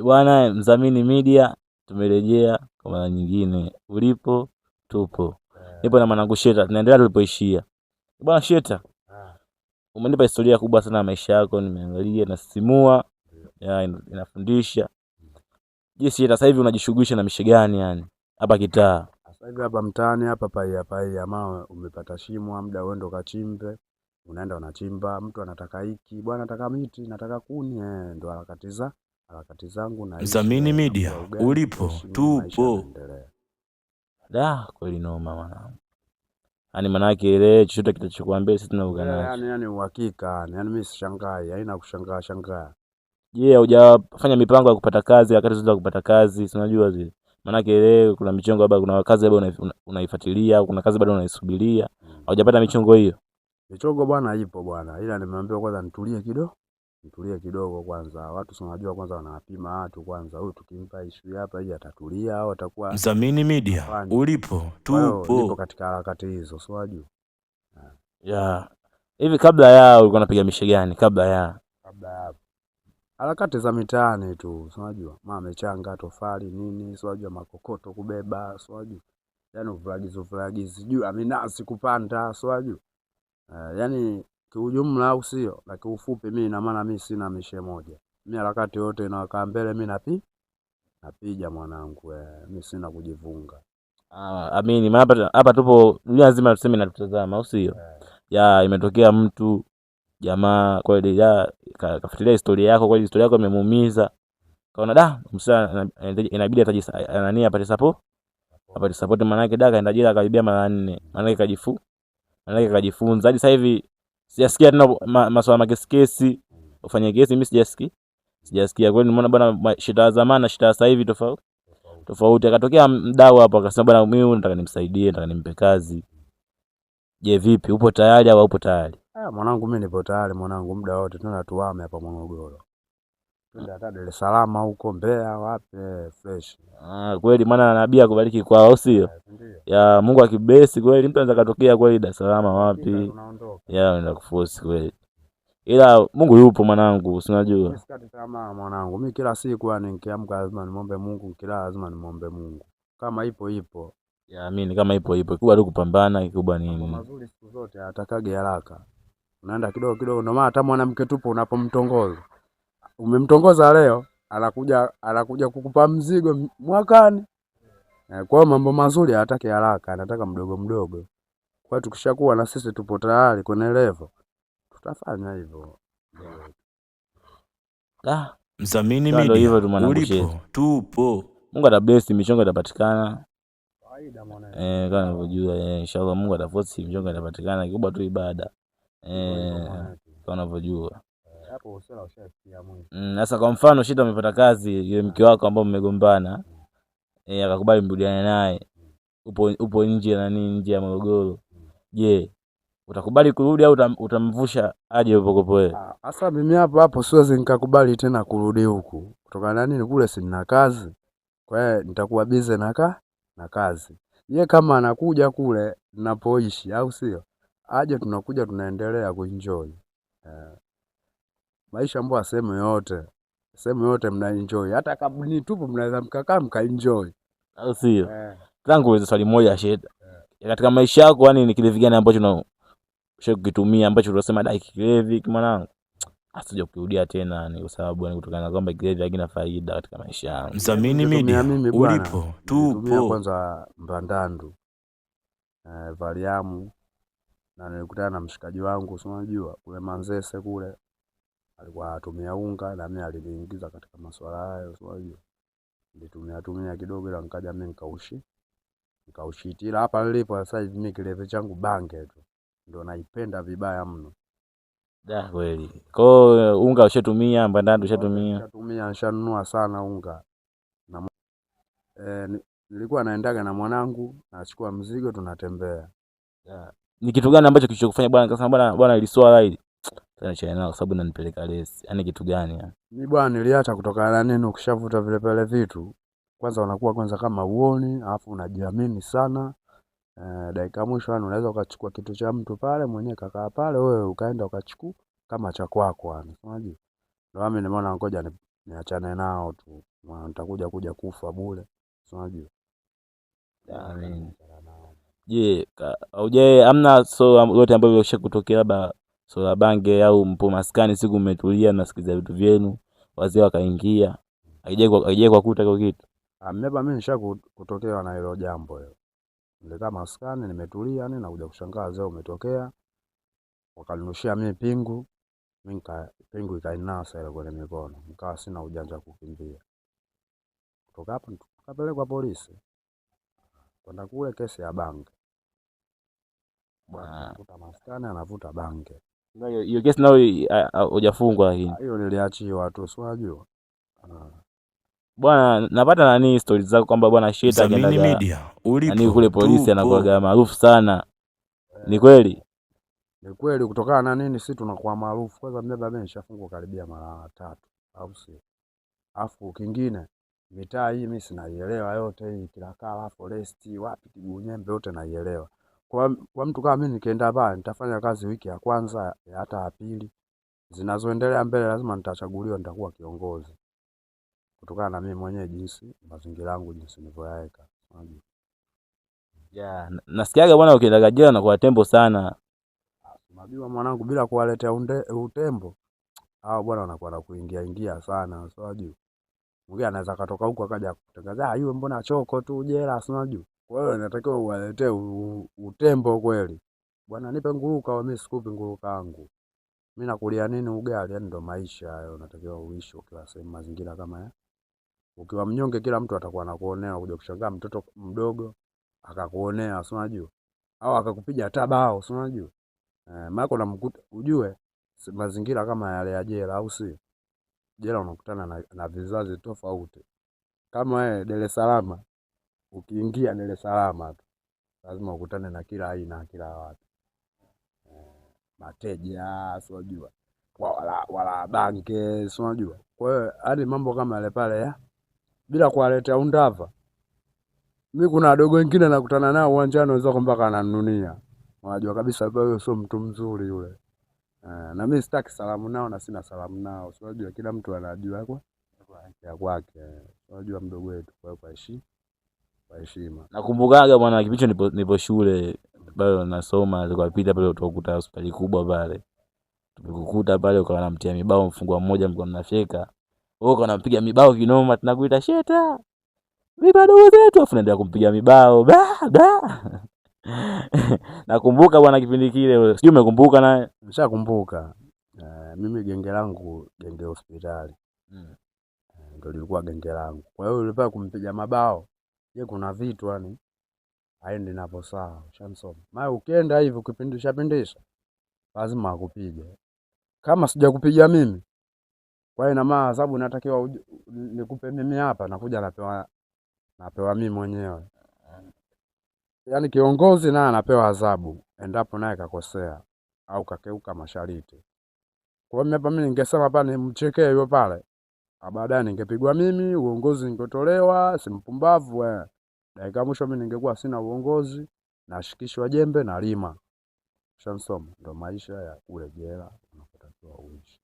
Bwana Mdhamini Media tumerejea kwa mara nyingine. Ulipo tupo. Nipo na mwanangu Sheta, tunaendelea tulipoishia. Bwana Sheta, umenipa historia kubwa sana ya maisha yako, nimeangalia na sisimua, inafundisha. Je, Sheta sasa hivi unajishughulisha na mishe gani yani? Hapa kitaa. Sasa hivi hapa mtaani hapa paia mawe umepata shimo muda uende ukachimbe. Unaenda unachimba, mtu anataka hiki, bwana nataka miti, nataka kuni, ndo harakati zangu na Mdhamini Media, ulipo tupo. Kweli noma mwanangu. Yaani manake ile chochote kitachokuambia sisi tunavuka nacho. Yaani uhakika, yaani mimi sishangai, haina kushangaa. Je, hujafanya mipango ya kupata kazi wakati zote kupata kazi, si unajua zile. Manake ile kuna michongo labda kuna kazi labda unaifuatilia au kuna kazi bado unaisubiria. Hujapata michongo hiyo? Michongo bwana ipo bwana. Ila nimeambiwa kwanza nitulie kidogo kwanza. Watu si unajua kwanza wanapima watu kwanza. Huyu tukimpa issue hapa hii atatulia au atakuwa Mdhamini Media, ulipo tupo. Nipo katika harakati hizo, si unajua. Hivi kabla ya ulikuwa unapiga mishe gani kabla ya? Harakati za mitaani tu, si unajua. Mama changa tofali nini, si unajua makokoto kubeba, si unajua. Yaani ufuragizi, sijui aminasi kupanda, si unajua. Yaani kiujumla au sio, lakini ufupi mimi na maana mimi sina mishe moja. Mimi harakati yote inawakaa mbele mimi napiga mwanangu, mimi sina kujivunga. Amini hapa tupo dunia nzima tuseme natutazama au sio? Imetokea mtu jamaa kweli kafuatilia historia yako, kweli historia yako imemuumiza. Kaona msana inabidi apate support maana yake kaenda jela karibia mara 4. Maana yake kajifunza. Hadi sasa hivi sijasikia tena masuala makesi ufanye kesi, mimi sijasikia kweli. Nimeona bwana shida zamani na shida sasa hivi tofauti. Akatokea mdau hapo akasema bwana mimi nataka nimsaidie, nataka nimpe kazi. Je, vipi, upo tayari au upo tayari? Mwanangu mimi nipo tayari mwanangu, muda wote tuna tuame hapa Morogoro. Twende hata Dar es Salaam huko Mbeya wapi fresh. Kweli maana nabii akubariki kwao sio? Mungu akibless kweli mtu anaweza katokea kweli Dar es Salaam wapi? Unaenda kuforce kweli. Ila Mungu yupo mwanangu, si unajua. Usikate tamaa mwanangu. Mimi kila siku nikiamka lazima nimombe Mungu, kila lazima nimombe Mungu. Kama ipo. Mimi kama ipo. Kikubwa tu kupambana, kikubwa nini? Mazuri siku zote atakage haraka. Unaenda kidogo ndio maana hata mwanamke tupo unapomtongoza. Umemtongoza leo, anakuja kukupa mzigo mwakani. Kwa mambo mazuri hataki haraka, anataka mdogo. Kwa tukishakuwa na sisi tupo tayari kwenye level, tutafanya hivyo. Mdhamini Media, ulipo tupo. Mungu atabless, michongo itapatikana. Kawaida mwana. Kama unavyojua inshallah Mungu ataforce michongo itapatikana, kikubwa tu ibada. Kama unavyojua. Hapo usala ushafikia Mungu. Sasa kwa mfano Shida umepata kazi, yule mke wako ambao mmegombana, akakubali mrudiane naye. Upo nje ya Morogoro. Je, utakubali kurudi au utamvusha aje upokopo wewe? Sasa mimi hapo siwezi nikakubali tena kurudi huku. Kutokana na nini, kule sina kazi. Kwa hiyo nitakuwa busy na kazi. Yeye kama anakuja kule ninapoishi au sio? Aje tunakuja tunaendelea kuenjoy. Maisha mbwa sehemu yote mna enjoy. Hata kama ni tupo mnaweza mkakaa mkaenjoy. Au sio? Tangu uweze swali moja Shida. Katika maisha yako yani ni kilevi gani ambacho unakitumia ambacho unasema kilevi mwanangu asije kurudia tena, ni kwa sababu kutokana na kwamba kilevi hakina faida katika maisha yangu. Mdhamini Media, ulipo tupo. Kwanza Mbandandu, Valiamu, na nilikutana na mshikaji wangu si unajua kule Manzese kule, alikuwa atumia unga na mimi aliniingiza katika masuala hayo si unajua. Nilitumia kidogo ila nikaja mimi nikaushiti. Ila hapa nilipo sasa hivi mimi kilevi changu bange tu. Ndio naipenda vibaya mno. Kweli. Kwa unga ushatumia, Mbandandu ushatumia? Nishanunua sana unga. Nilikuwa naendaga na mwanangu, nachukua mzigo tunatembea. Ni kitu gani ambacho kilichokufanya bwana akasema bwana ili swala hili acha nao kwa sababu nanipeleka lesi? Yaani kitu gani yani? Mimi bwana niliacha kutokana na nini, ukishavuta vile pale vitu kwanza unakuwa kama uoni, alafu unajiamini sana. Dakika mwisho yani unaweza ukachukua kitu cha mtu pale mwenyewe kakaa pale, wewe ukaenda ukachukua kama cha kwako yani. Unajua? Ndio mimi nimeona ngoja niachane nao tu, maana nitakuja kufa bure, unajua. Amen. Je, hauje amna yote ambayo kutokea labda la bange au mpo maskani siku mmetulia nasikiliza vitu vyenu wazee wakaingia, haijai kwa kuta kwa kitu? Mimi nishakutokewa na hilo jambo hilo. Nilikaa maskani nimetulia, yani nakuja kushangaa wazee umetokea wakanirushia mimi pingu, pingu ikainasa ile kwenye mikono, nikawa sina ujanja kukimbia. Kutoka hapo tukapelekwa polisi, kwenda kule kesi ya bange. Bwana anavuta maskani, anavuta bange. Hiyo kesi nayo hujafungwa? Lakini hiyo niliachiwa tu, si unajua. Bwana napata stories zako kwamba bwana Sheta akaenda kule polisi anakuwa maarufu sana. Ni kweli? Ni kweli. Kutokana na nini sisi tunakuwa maarufu? Kwanza mimi nishafungwa karibia mara 3 au si. Alafu kingine mitaa hii mimi sinaielewa yote hii, Kilakala, Forest, wapi Kigunyembe yote naielewa. Kwa mtu kama mimi nikienda pale nitafanya kazi wiki ya kwanza hata ya pili. Zinazoendelea mbele lazima nitachaguliwa, nitakuwa kiongozi. Kutokana na mimi mwenyewe jinsi mazingira yangu jinsi nilivyoyaweka. Nasikiaga bwana ukienda Kagera na kwa tembo sana. Unajua mwanangu, bila kuwaletea utembo hao bwana wanakuwa na kuingia sana, unajua. Mwingine anaweza katoka huko akaja kutangaza yule mbona choko tu jela, unajua. Kwa hiyo inatakiwa uwaletee utembo kweli. Bwana nipe nguruka, mimi sikupi nguruka yangu. Mimi nakulia nini ugali, yani ndo maisha hayo unatakiwa uishi ukiwa sehemu mazingira kama haya. Ukiwa mnyonge kila mtu atakuwa anakuonea, kuja kushangaa mtoto mdogo akakuonea, unajua. Au akakupiga hata bao, unajua. Maana unamkuta ujue mazingira kama yale ya jela, au si? Jela unakutana na vizazi tofauti. Kama wewe Dar es Salaam, ukiingia Dar es Salaam tu lazima ukutane na kila aina, kila watu. Mateja, unajua. Wala banke, unajua. Kwa hiyo hadi mambo kama yale pale bila kuwaletea undava. Mimi kuna wadogo wengine nakutana nao uwanjani wenzao mpaka ananunia. Unajua kabisa wewe sio mtu mzuri yule. Na mimi sitaki salamu nao na sina salamu nao. Unajua kila mtu anajua ya kwake. Unajua mdogo wetu, kwa heshima. Nakumbukaga bwana kipindi nipo shule bado nasoma, alikuwa pita pale utakuta hospitali kubwa pale. Tukikukuta pale ukawa namtia mibao mfungwa mmoja mko mnafyeka. Wewe uko unampiga mibao kinoma, tunakuita Sheta. Vipi dogo zetu afu naendelea kumpiga mibao. Nakumbuka bwana kipindi kile, sijui umekumbuka naye? Nishakumbuka. Mimi genge langu genge hospitali. Ndio lilikuwa genge langu. Kwa hiyo ulipaka kumpiga mabao. Kuna vitu yani haendi napo sawa, ushansoma. Maana ukienda hivi ukipindisha lazima akupige. Kama sijakupiga mimi, kwa ina maana sababu natakiwa nikupe mimi hapa, nakuja napewa mimi mwenyewe. Yaani kiongozi naye anapewa adhabu endapo naye kakosea au kakeuka masharti. Kwa hiyo hapa mimi ningesema hapa nimchekee yule pale. Baadaye ningepigwa mimi, uongozi ningetolewa, si mpumbavu wewe. Dakika mwisho mimi ningekuwa sina uongozi, nashikishwa jembe na lima. Shansoma, ndo maisha ya kule jela unapotakiwa uishi.